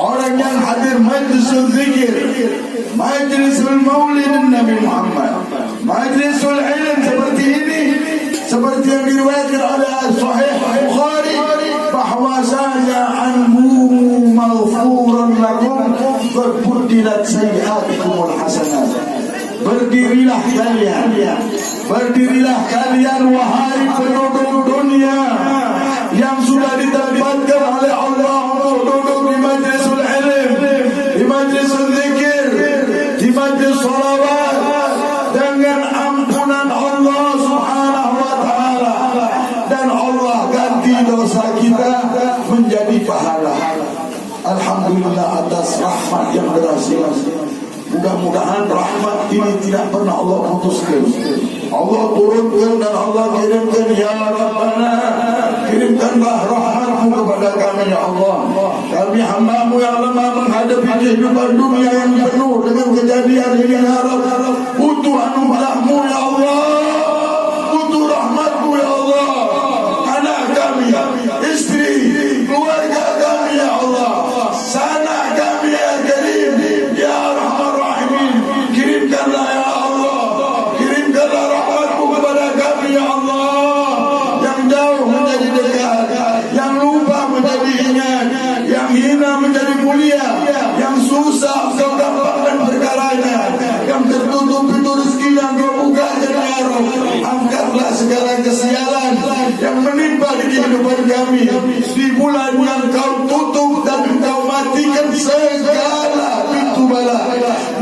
orang yang hadir majlisul zikir, majlisul maulid Nabi Muhammad, majlisul ilm seperti ini, seperti yang diriwayatkan oleh Sahih Bukhari, bahwasanya anhu maghfurun lakum wa buddilat sayyi'atikumul hasanat. Berdirilah kalian wahai penduduk dunia yang sudah ditempatkan oleh Allah untuk duduk di majlisul ilm, di majlisul zikir, di majlis salawat, dengan ampunan Allah Subhanahu wa taala, dan Allah ganti dosa kita menjadi pahala. Alhamdulillah atas rahmat yang berhasil. Mudah-mudahan rahmat ini tidak pernah Allah putuskan. Allah turunkan dan Allah kirimkan. Ya Rabbana, kirimkanlah rahmatmu kepada kami ya Allah. Kami hamba-Mu yang lemah menghadapi kehidupan dunia yang penuh dengan kejadian ini ya Rabb. Butuh anugerah-Mu ya Allah, butuh rahmat-Mu ya Allah. Anak kami, istri, keluarga kami ya Allah, sanak kami ya Karim, ya Rahman Rahimin, kirimkanlah ya Allah, kirimkanlah rahmat-Mu kepada kami ya Allah. Yang jauh menjadi dekat, yang lupa menjadi ingat, yang hina menjadi mulia, yang susah Kau gampangkan perkaranya, yang tertutup pintu rezeki yang Kau bukakan ya Rabb. Angkatlah segala kesialan yang menimpa di kehidupan kami di bulan yang Kau tutup dan Kau matikan segala pintu bala.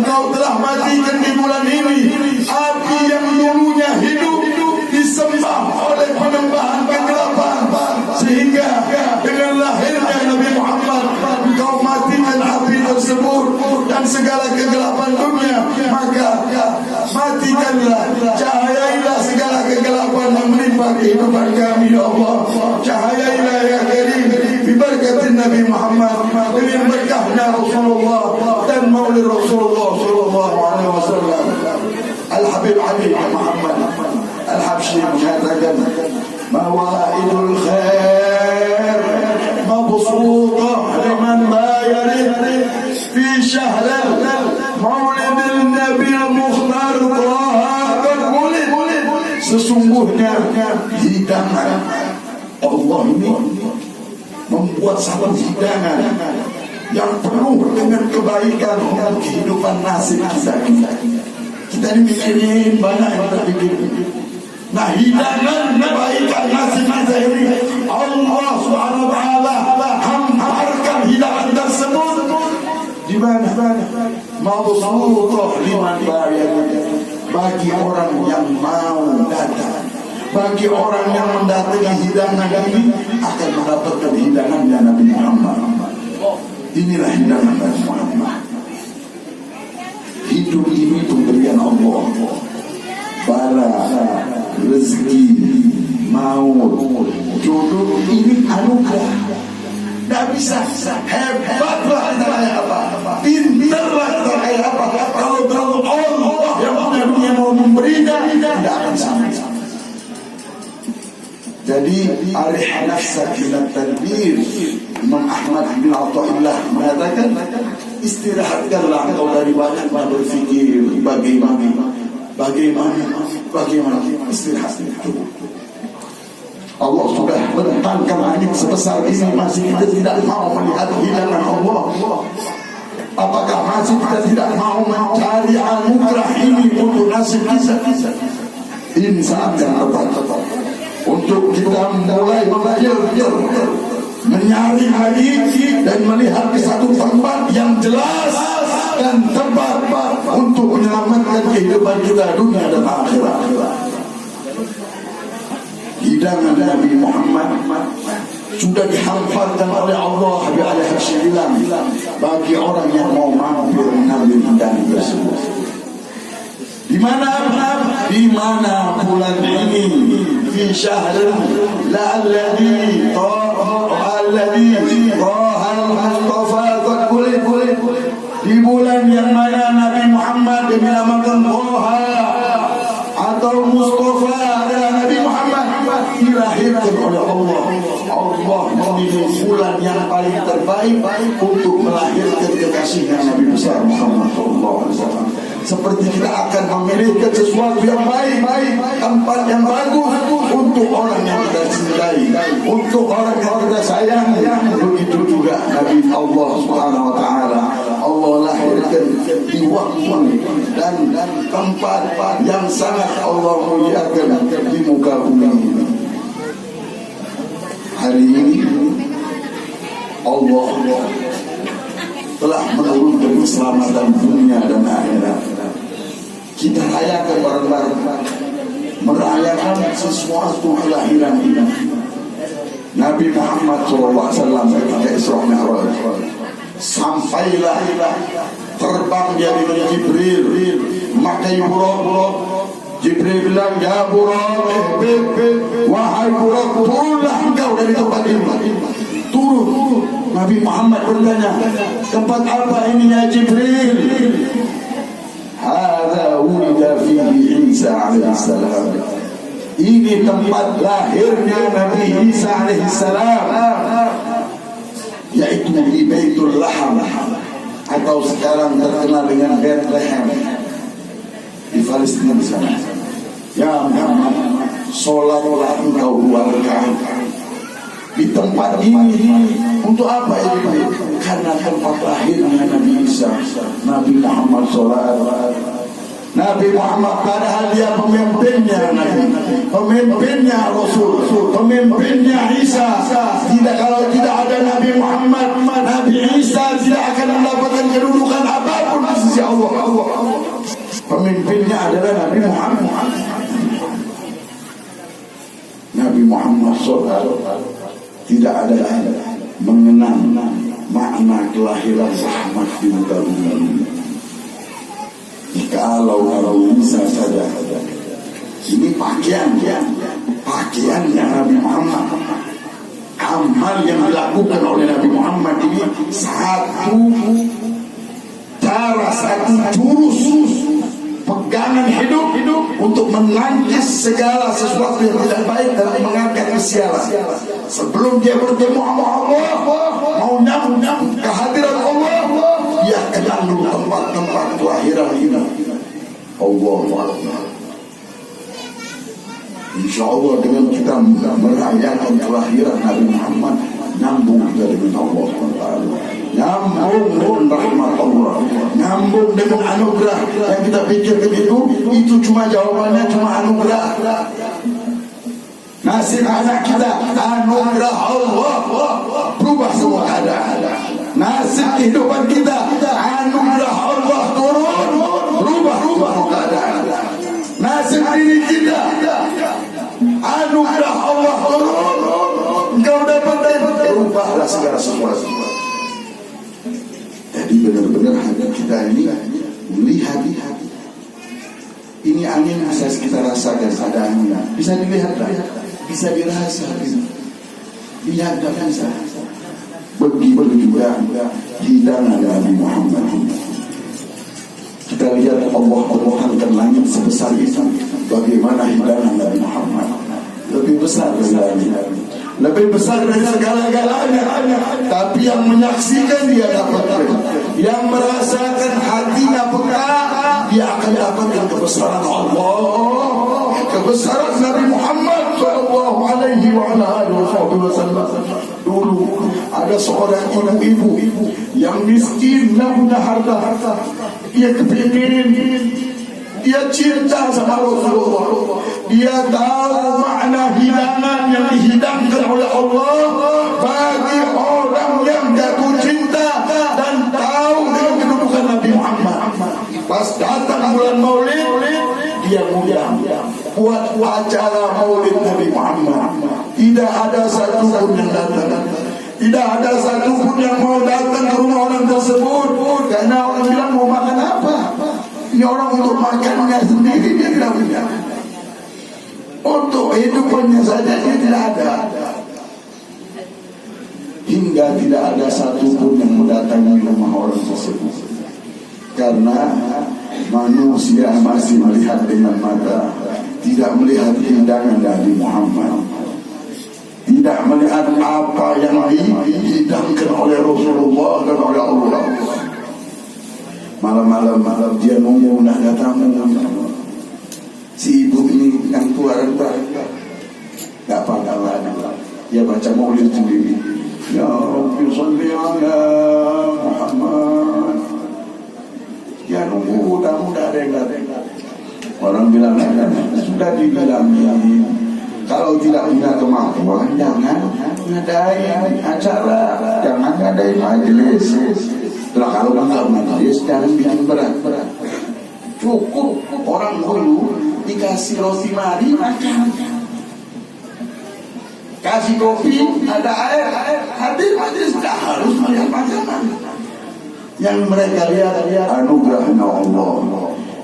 Kau telah matikan di bulan ini api yang dulunya hidup disembah oleh penyembahan kegelapan, sehingga dengan lahirnya Nabi Muhammad Kau matikan api tersebut dan segala kegelapan dunia. Maka matikanlah, cahayailah segala kegelapan yang menimpa kehidupan kami ya Allah. Cahayailah ya Karim bi barakatin Nabi Muhammad, dengan berkahnya Rasulullah dan maulid Rasulullah sallallahu alaihi wasallam. Al-Habib Ali Muhammad Al-Habsyi mengatakan, mawaidul khair mabsutah liman la yarid fi syahril maulidil Nabi Mukhtar Taha Maulid. Sesungguhnya hidangan Allah ini membuat satu hidangan yang penuh dengan kebaikan untuk kehidupan nasib kita. Kita ini mikirin banyak yang kita pikirin. Nah, hidangan kebaikan nasib kita ini Allah Subhanahu wa taala hamparkan hidangan tersebut di mana? Mabsutah liman bayar, bagi orang yang mau datang. Bagi orang yang mendatangi hidangan ini akan mendapatkan hidangan dari Nabi Muhammad. Inilah hidangan Nabi Muhammad. Hidup ini pemberian Allah. Bala, rezeki, maut, jodoh ini anugerah. Tidak bisa hebatlah kita kayak apa, pintarlah kita kayak apa, kalau Allah yang punya dunia mau memberikan, tidak akan sama. Jadi arih nafsak ila tadbir. Imam Ahmad bin Athaillah mengatakan, istirahatkanlah engkau dari banyak berfikir bagaimana istirahat itu. Allah sudah bentangkan langit sebesar ini, masih kita tidak mau melihat hidangan Allah. Apakah masih kita tidak mau mencari anugerah ini untuk nasib kita? Ini saat yang tepat untuk kita mulai belajar mencari lagi dan melihat ke satu tempat yang jelas dan tepat untuk menyelamatkan kehidupan kita dunia dan akhirat. Hidangan Nabi Muhammad sudah dihamparkan oleh Allah. Habib Al-Habsyi bilang, bagi orang yang mau mampir mengambil hidangan tersebut. Di mana bulan ini? Fi syahril alladhi Mustafa qad kulid. Di bulan yang mana Nabi Muhammad dinamakan Taha atau Mustafa adalah Nabi Muhammad dilahirkan oleh Allah. Allah memilih bulan yang paling terbaik terbaik untuk melahirkan kekasihnya Nabi besar Muhammad SAW. Seperti kita akan memilihkan sesuatu yang baik, tempat yang bagus untuk orang yang kita cintai, untuk orang yang kita sayang. Begitu juga Nabi Allah Subhanahu Wa Taala, Allah lahirkan di waktu dan tempat yang sangat Allah muliakan di muka bumi ini. Hari ini Allah telah menurunkan keselamatan dunia dan akhirat. Kita rayakan bareng-bareng, merayakan sesuatu kelahiran ini. Nabi Muhammad SAW ketika Isra Mi'raj, sampailah terbang dia dengan Jibril, memakai buraq. Jibril bilang, ya buraq, wahai buraq, turunlah engkau dari tempat ini. Turun. Nabi Muhammad bertanya, tempat apa ini ya Jibril? Hadza wulida fihi Isa alaihissalam. Ini tempat lahirnya Nabi Isa alaihissalam, yaitu di Baitul Laham, atau sekarang terkenal dengan Bethlehem di Palestina di sana. Ya Muhammad, sholatlah engkau 2 rakaat di tempat ini. Untuk apa ini? Karena tempat lahirnya Nabi Isa, Nabi Muhammad SAW. Nabi Muhammad padahal dia pemimpinnya Nabi, pemimpinnya Rasul, pemimpinnya Isa. Kalau tidak ada Nabi Muhammad, Nabi Isa tidak akan mendapatkan kedudukan apapun di sisi Allah. Pemimpinnya adalah Nabi Muhammad. Nabi Muhammad SAW tidak ada mengenang makna kelahiran rahmat di muka bumi. Kalau Nabi Isa saja, ini pakaiannya Nabi Muhammad, amal yang dilakukan oleh Nabi Muhammad ini satu cara, satu jurus pegangan hidup untuk menangkis segala sesuatu yang tidak baik dan mengangkat kesialan. Sebelum dia bertemu sama Allah, mau nyambung kehadiran Allah, dia kenal dulu tempat-tempat kelahiran ini. Allah. Insya Allah dengan kita merayakan kelahiran Nabi Muhammad, nyambung kita dengan Allah SWT, nyambung dengan rahmat Allah, nyambung dengan anugerah. Yang kita pikirkan itu cuma jawabannya cuma anugerah. Nasib anak kita anugerah Allah, berubah semua keadaan. Nasib kehidupan kita anugerah Allah, turun, berubah keadaan. Nasib diri kita anugerah Allah, turun, engkau dapat berubahlah segala sesuatu. Jadi benar-benar hati kita ini melihat ini angin bisa kita rasakan, ada angin bisa dilihat, bisa dirasakan, lihat dan bisa. Begitu juga hidangan Nabi Muhammad. Kita lihat Allah angkat langit sebesar itu. Bagaimana hidangan Nabi Muhammad? Lebih besar dari langit, lebih besar dari segala-galanya. Tapi yang menyaksikan dia dapatkan, yang merasakan hatinya peka, dia akan dapatkan kebesaran Allah, kebesaran Nabi Muhammad sallallahu alaihi wasallam. Dulu ada seorang ibu yang miskin, tidak punya harta. Dia kepingin, dia cinta sama Rasulullah. Dia tahu makna hidangan yang dihidangkan oleh Allah bagi orang yang jatuh cinta dan tahu dengan kedudukan Nabi Muhammad. Pas datang bulan Maulid, dia mudah buat acara Maulid Nabi Muhammad. Tidak ada satu pun yang datang, tidak ada satu pun yang mau datang ke rumah orang tersebut, karena orang bilang mau makan apa? Ini orang untuk makannya sendiri dia tidak punya. Untuk hidupannya saja dia tidak ada. Hingga tidak ada satu pun yang mendatangi rumah orang tersebut, karena manusia masih melihat dengan mata, tidak melihat hidangan Nabi Muhammad. tidak melihat apa yang dihidangkan oleh Rasulullah dan oleh Allah. Malam-malam dia nunggu nak datang. Si ibu ini yang tua rendah gak apa-apa, dia baca maulid sendiri. Ya Rabbi salli ala Muhammad. Dia nunggu mudah-mudah dengar. Orang bilang sudah dibilangin, kalau tidak punya kemampuan jangan ngadain acara, jangan ngadain majelis. Lah kalau enggak majelis jangan bikin berat. Cukup orang dulu dikasih roti mari makan, kasih kopi, ada air, hadir majelis, tidak harus melihat makanan. Yang mereka lihat anugerahnya Allah,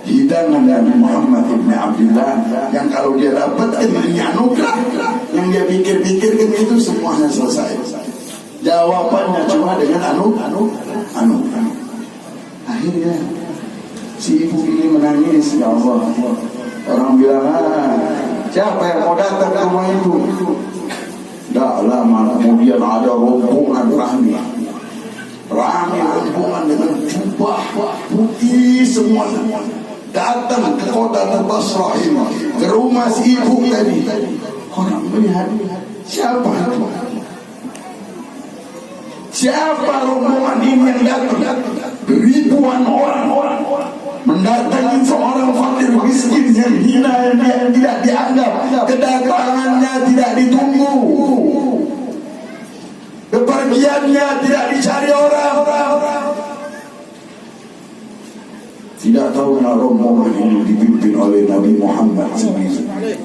hidangan Nabi Muhammad ibn Abdullah, yang kalau dia dapatkan ini anugerah, yang dia pikir-pikirkan itu semuanya selesai. Jawabannya cuma dengan anugerah. Akhirnya si ibu ini menangis, ya Allah. Orang bilang, siapa yang mau datang ke rumah itu? Tidak lama kemudian ada rombongan ramai rombongan dengan jubah putih semua datang ke kota Basrah ini, ke rumah si ibu tadi. Orang melihat, siapa itu? Siapa rombongan ini yang datang? Ribuan orang mendatangi seorang fakir miskin yang hina, yang tidak dianggap, kedatangannya tidak ditunggu, kepergiannya tidak dicari orang. Tidak tahu rombongan ini dipimpin oleh Nabi Muhammad sendiri.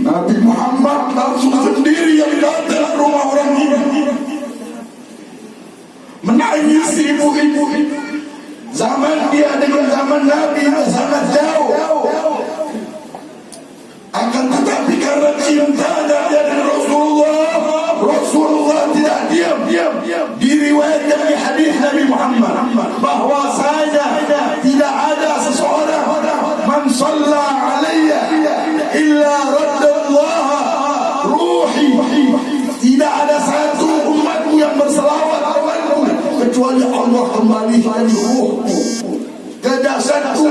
Nabi Muhammad langsung sendiri yang datang ke rumah orang ini, menangis ibu-ibu. Zaman dia dengan zaman Nabi sangat jauh. Akan tetapi karena cintanya dia dengan Rasulullah tidak diam. Diriwayatkan di hadis Nabi Muhammad bahwasanya tidak ada seseorang man shalla alayya illa raddallah ruhi. Tidak ada satu umatku yang berselawat kecuali Allah kembalikan ruhku ke jasadku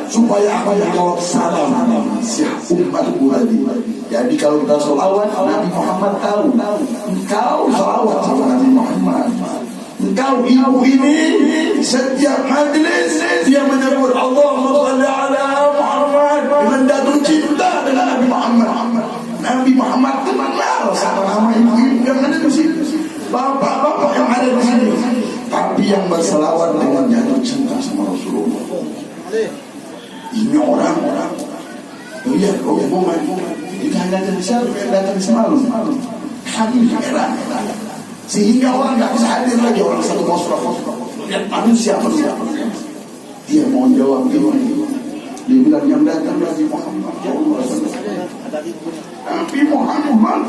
supaya apa yang jawab salam umatku tadi. Jadi kalau kita selawat, Nabi Muhammad tahu engkau selawat sama Nabi Muhammad. Engkau ibu ini setiap majlis dia menyebut Allahumma shalli ala Muhammad dengan jatuh cinta dengan Nabi Muhammad. Nabi Muhammad kenal sama nama ibu yang ada di sini, bapak-bapak yang ada di sini, tapi yang berselawat dengan jatuh cinta sama Rasulullah. Ini orang-orang lihat rombongan dikandangkan siapa yang datang semalam, kami heran. Sehingga orang tak bisa hadir lagi, orang satu Basrah lihat manusia. Dia mau jawab gimana? Dia bilang yang datang Nabi Muhammad. Nabi Muhammad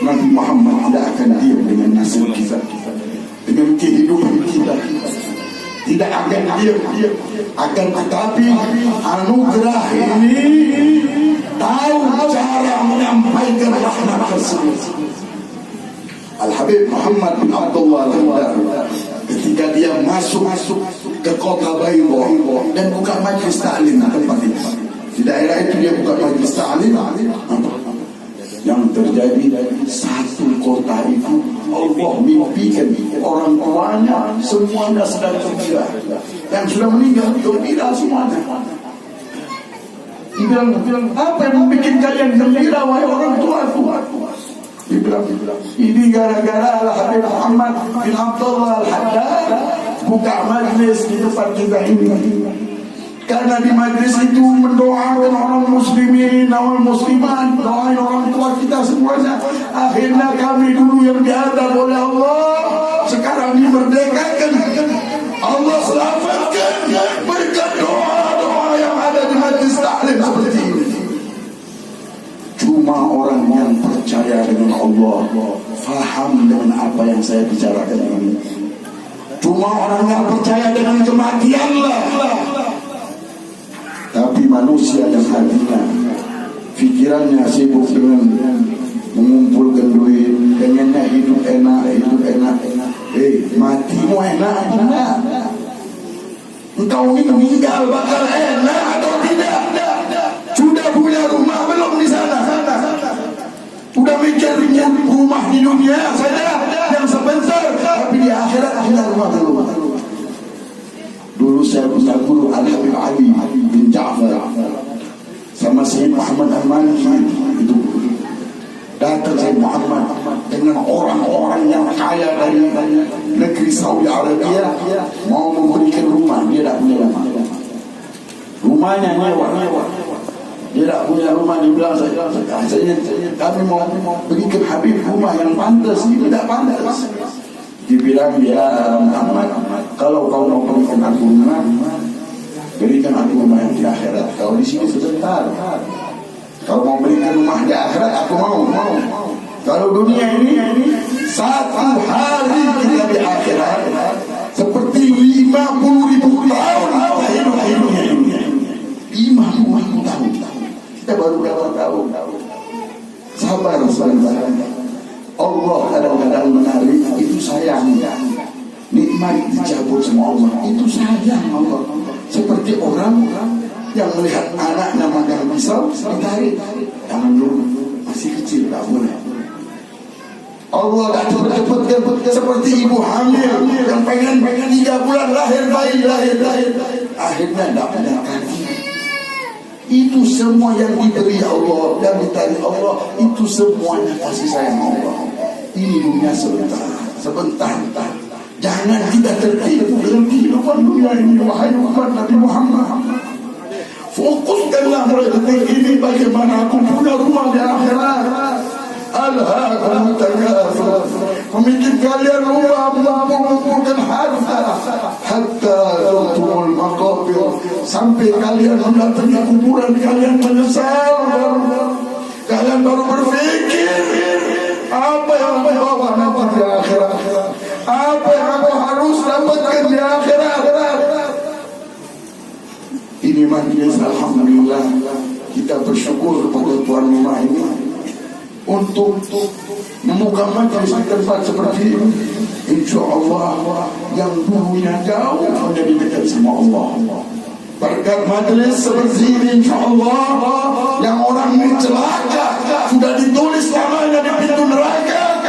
Nabi Muhammad tidak akan diam dengan nasib kita, dengan kehidupan kita. Tidak akan diam. Akan tetapi anugerah ini tahu cara menyampaikan rahmat tersebut. Al-Habib Muhammad bin Abdullah Al-Haddad ketika dia masuk ke kota Baydha dan buka majlis ta'lim tempat ini. Di daerah itu dia buka majlis ta'lim. Yang terjadi satu kota itu Allah mimpikan orang tuanya semuanya sedang gembira, yang sudah meninggal gembira semuanya. Dia bilang, apa yang membuat kalian gembira wahai orang tua? Dia bilang, ini gara-gara Al-Habib Muhammad bin Abdullah Al-Haddad buka majlis di tempat kita ini. Karena di majlis itu mendoakan orang muslimin, orang muslimat, doain orang tua kita semuanya. Akhirnya kami dulu yang diadab oleh Allah sekarang dimerdekakan. Allah selamatkan berkat doa-doa yang ada di majlis taklim seperti ini. Cuma orang yang percaya dengan Allah faham dengan apa yang saya bicarakan ini. Cuma orang yang percaya dengan kematian lah. Tapi manusia yang hatinya Fikirannya sibuk dengan mengumpulkan duit, pengennya hidup enak. Matimu enak enggak? Engkau ini meninggal bakal enak atau tidak? Sudah punya rumah belum di sana? Sudah mikir rumah di dunia saja yang sebentar, tapi di akhirat rumah belum. Dulu saya punya guru Al-Habib Ali bin Ja'far sama Syed Muhammad Al-Maliki itu. Datang Syed Muhammad dengan orang-orang yang kaya dari negeri Saudi Arabia mau memberikan rumah, dia tak punya rumah. Rumahnya nyewa. Dia tak punya rumah, dia bilang kami mau berikan Habib rumah yang pantas, ini tak pantas. Dia bilang, ya Muhammad, kalau kau mau berikan aku rumah, berikan aku rumah yang di akhirat. Kalau di sini sebentar. Kalau mau berikan rumah di akhirat, aku mau. Kalau dunia ini satu hari kita di akhirat seperti 50.000 tahun kita hidupnya dunia. 50.000 tahun. Kita baru berapa tahun? Sabar sebentar. Allah kadang-kadang menarik, itu sayangnya. Nikmat dicabut sama Allah, itu sayang Allah. Seperti orang yang melihat anaknya makan pisau, ditarik. Jangan dulu, masih kecil, tak boleh. Allah tak cepet-cepet seperti ibu hamil yang pengen 3 bulan lahir bayi. Akhirnya tak punya kaki. Itu semua yang diberi Allah dan ditarik Allah, itu semuanya kasih sayang Allah. Ini dunia sebentar. Jangan kita tertipu dengan kehidupan dunia ini. Wahai umat Nabi Muhammad, fokuskanlah detik ini bagaimana aku punya rumah di akhirat. Alhaakumut takatsur, membuat kalian rumah mengumpulkan harta hatta zurtumul maqabir, sampai kalian mendatangi kuburan kalian menyesal. Kalian baru berpikir apa yang membawa nanti di akhirat, apa yang aku harus dapatkan di akhirat. Ini majlis, alhamdulillah, kita bersyukur kepada tuan rumah ini untuk membuka majlis di tempat seperti ini. InsyaAllah yang dulunya jauh menjadi dekat sama Allah. Berkat majlis seperti ini, InsyaAllah yang orang ini celaka sudah ditulis namanya di pintu neraka,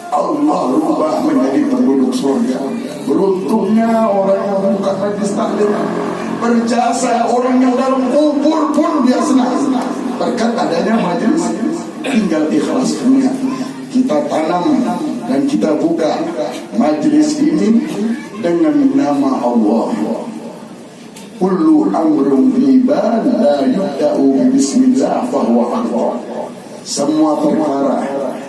Allah rubah menjadi penduduk surga. Beruntungnya orang yang membuka majlis taklim, berjasa orang yang dalam kubur pun dia senang. Berkat adanya majlis, tinggal ikhlaskannya. Kita tanam dan kita buka majlis ini dengan nama Allah. Kullu amrun riba la yubda'u bismillah fahuwa akbar. Semua perkara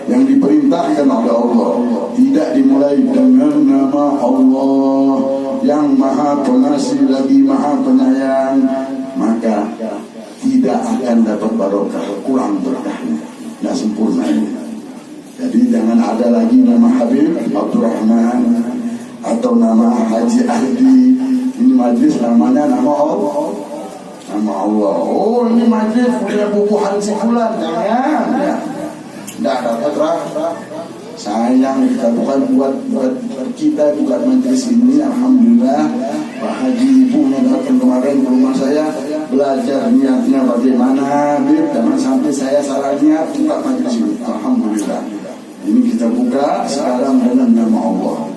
yang diperintahkan oleh Allah tidak dimulai dengan nama Allah yang Maha Pengasih lagi Maha Penyayang, maka tidak akan dapat barokah, kurang berkahnya, tidak sempurna ini. Jadi jangan ada lagi nama Habib Abdurrahman atau nama Haji Ahdi. Ini majlis namanya nama Allah. Nama Allah. Oh, ini majlis punya buku Haji Fulan. Jangan. Tidak dapat rasa. Sayang, kita bukan buat kita, bukan majlis ini. Alhamdulillah, Pak Haji ibunya datang kemarin ke rumah saya, belajar niatnya bagaimana, jangan sampai saya salah niat buka majlis ini. Alhamdulillah. Ini kita buka sekarang dengan nama Allah.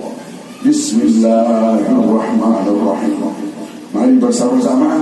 Bismillahirrahmanirrahim. Mari bersama-sama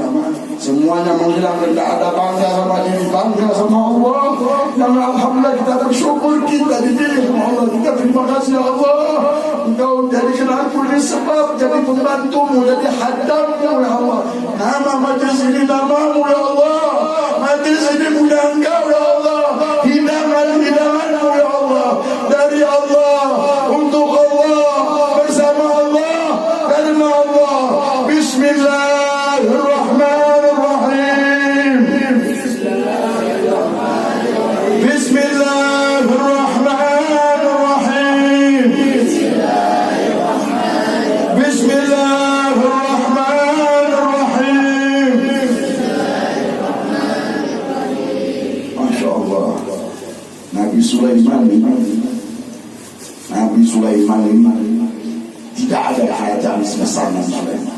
semuanya menghilang dan tidak ada bangga sama diri, bangga sama Allah. Dan alhamdulillah kita bersyukur kita dipilih sama Allah. Kita terima kasih ya Allah. Engkau jadikan aku ini sebab jadi pembantumu, jadi hadammu ya Allah. Nama majlis ini namamu ya Allah. Majlis ini mudah engkau ya Allah. Hidangan-hidanganmu ya Allah. Dari Allah, untuk Allah, bersama Allah, karena Allah. Bismillahirrahmanirrahim. Bismillahirrahmanirrahim. Bismillahirrahmanirrahim. Bismillahirrahmanirrahim. Nabi Sulaiman ini tidak ada kerajaan sebesar Nabi Sulaiman.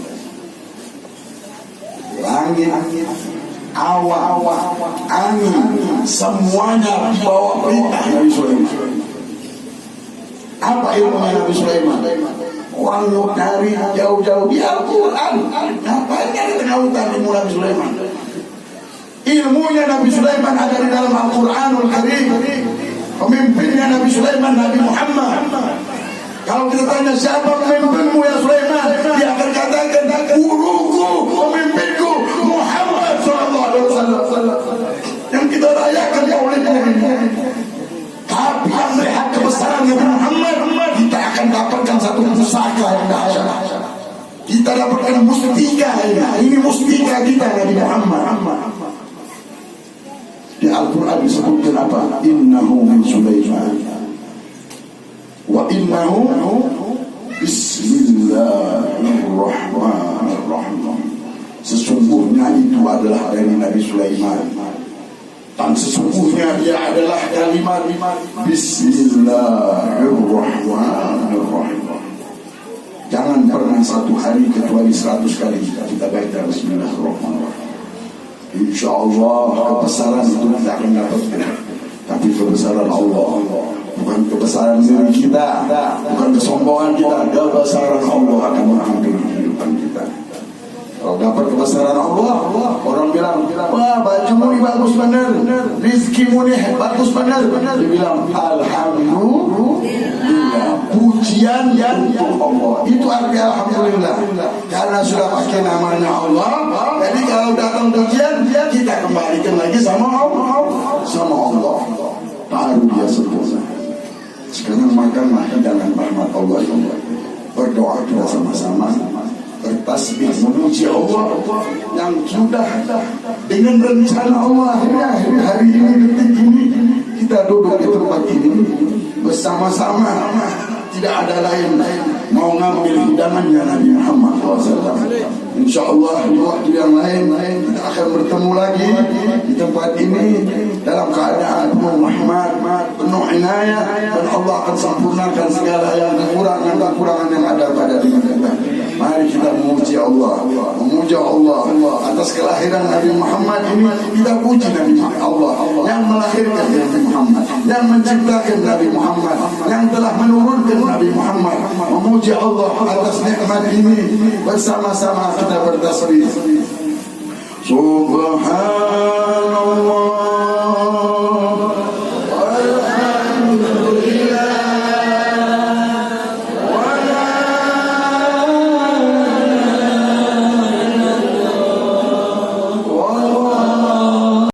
Langit, awan, angin, semuanya dibawa perintah Nabi Sulaiman. Apa ilmunya Nabi Sulaiman? Orang dari jauh-jauh di Al-Quran. Ngapain di tengah hutan ilmu Nabi Sulaiman? Ilmunya Nabi Sulaiman ada di dalam Al-Quranul Karim. Pemimpinnya Nabi Sulaiman, Nabi Muhammad. Kalau kita tanya siapa pemimpinmu ya Sulaiman, dia akan katakan guruku, pemimpinku Muhammad SAW. Yang kita rayakan maulidnya ini. Tapi yang melihat kebesaran Nabi Muhammad, kita akan dapatkan satu pusaka yang dahsyat. Kita dapatkan mustika ini mustika kita Nabi Muhammad. Di Al-Quran disebutkan apa? Innahu min Sulaiman wa innahu bismillahirrahmanirrahim. Sesungguhnya itu adalah dari Nabi Sulaiman, dan sesungguhnya dia adalah kalimat bismillahirrahmanirrahim. Jangan pernah satu hari kecuali 100 kali kita baca bismillahirrahmanirrahim. InsyaAllah kebesaran itu tidak akan dapatkan, tapi kebesaran Allah, bukan kebesaran diri kita, bukan kesombongan kita. Kebesaran Allah akan mengampuni kehidupan kita. Kalau dapat kebesaran Allah, orang bilang, wah bajumu ini bagus benar, rizkimu ini bagus benar. Dia bilang, alhamdulillah, pujian untuk Allah. Itu arti alhamdulillah, karena sudah pakai namanya Allah. Jadi kalau datang pujian, kita kembalikan lagi sama Allah. Baru dia sempurna. Sekarang makanlah hidangan rahmat Allah. Berdoa kita sama-sama, bertasbih memuji Allah yang sudah dengan rencana Allah. Hari ini, detik ini, kita duduk di tempat ini bersama-sama. Tidak ada lain mau ngambil hidangannya Nabi Muhammad SAW. InsyaAllah di waktu yang lain kita akan bertemu lagi di tempat ini dalam keadaan penuh rahmat, penuh inayah, dan Allah akan sempurnakan segala yang kekurangan yang ada pada diri kita. Mari kita memuji Allah, atas kelahiran Nabi Muhammad ini. Kita puji Nabi Allah yang melahirkan Nabi Muhammad, yang menciptakan Nabi Muhammad, yang telah menurunkan Nabi Muhammad. Memuji Allah atas nikmat ini. Bersama-sama kita bertasbih. Subhanallah.